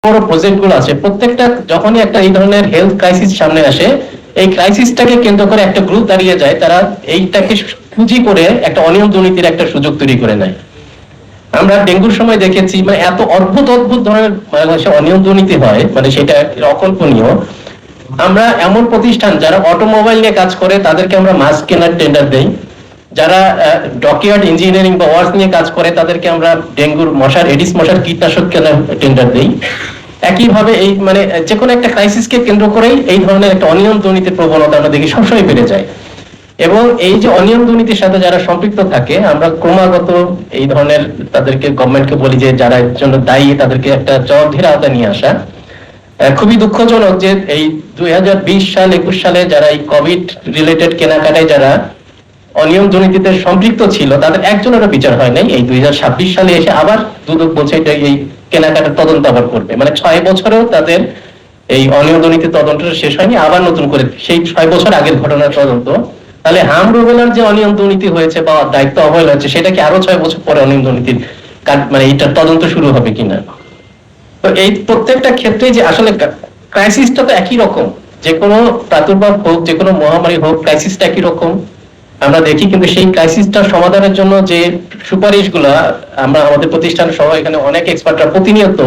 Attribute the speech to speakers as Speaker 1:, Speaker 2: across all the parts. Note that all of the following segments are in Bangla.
Speaker 1: বড় প্রজেক্ট গুলো আছে, প্রত্যেকটা যখনই একটা এই ধরনের হেলথ ক্রাইসিস সামনে আসে, এই ক্রাইসিসটাকে কেন্দ্র করে একটা গ্রুপ দাঁড়িয়ে যায়, তারা এইটাকে পুঁজি করে একটা অনিয়ম দুর্নীতির একটা সুযোগ তৈরি করে নেয়। আমরা ডেঙ্গুর সময় দেখেছি, মানে এত অদ্ভুত অদ্ভুত ধরনের বাংলাদেশে অনিয়ম দুর্নীতি হয়, মানে সেটা অকল্পনীয়। আমরা এমন প্রতিষ্ঠান যারা অটোমোবাইল নিয়ে কাজ করে তাদেরকে আমরা মাস্ক কেনার টেন্ডার দেই, যারা ডকইয়ার্ড ইঞ্জিনিয়ারিং বা ওয়ার্ক নিয়ে কাজ করে তাদেরকে আমরা ডেঙ্গুর মশার এডিস মশার কীটনাশক কেনার টেন্ডার দেই। একইভাবে এই মানে যে কোনো একটা ক্রাইসিসকে কেন্দ্র করেই এই ধরনের একটা অনিয়ম দুর্নীতির প্রবণতা আমরা দেখি সবসময় বেড়ে যায়। এবং এই যে অনিয়ম দুর্নীতির সাথে যারা সম্পৃক্ত থাকে, আমরা ক্রমাগত এই ধরনের তাদেরকে গভর্নমেন্টকে বলি যে যারা এর জন্য দায়ী তাদেরকে একটা জবাবদিহির আওতায় নিয়ে আসা। খুবই দুঃখজনক যে এই 2020 সাল 21 সালে যারা এই কোভিড রিলেটেড কেনাকাটায় যারা অনিয়ম দুর্নীতিতে সম্পৃক্ত ছিল তাদের একজনেরও বিচার হয় নাই। এই 2026 সালে এসে আবার দুদক বলছে এটা এই কেনাকাটার তদন্ত আবার করবে, মানে 6 বছরেও তাদের এই অনিয়ম দুর্নীতির তদন্ত শেষ হয়নি, আবার নতুন করে সেই 6 বছর আগের ঘটনার তদন্ত। তাহলে হাম রুবেলার যে অনিয়ম দুর্নীতি হয়েছে বা দায়িত্ব অবহেলা হয়েছে, সেটা কি আরো 6 বছর পরে অনিয়ম দুর্নীতির মানে এইটার তদন্ত শুরু হবে কিনা? তো এই প্রত্যেকটা ক্ষেত্রে যে আসলে ক্রাইসিসটা তো একই রকম, যে কোনো প্রাদুর্ভাব হোক, যে কোনো মহামারী হোক, ক্রাইসিসটা একই রকম আমরা দেখি। কিন্তু সেই ক্রাইসিসটা সমাধানের জন্য যে সুপারিশগুলো আমরা আমাদের প্রতিষ্ঠান সহ এখানে অনেক এক্সপার্টরা প্রতিনিয়ত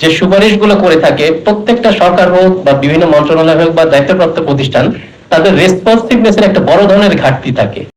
Speaker 1: যে সুপারিশগুলো করে থাকে, প্রত্যেকটা সরকার হোক বা বিভিন্ন মন্ত্রণালয় হোক বা দায়িত্বপ্রাপ্ত প্রতিষ্ঠান, তাদের রেসপন্সিভনেসের একটা বড় ধরনের ঘাটতি থাকে।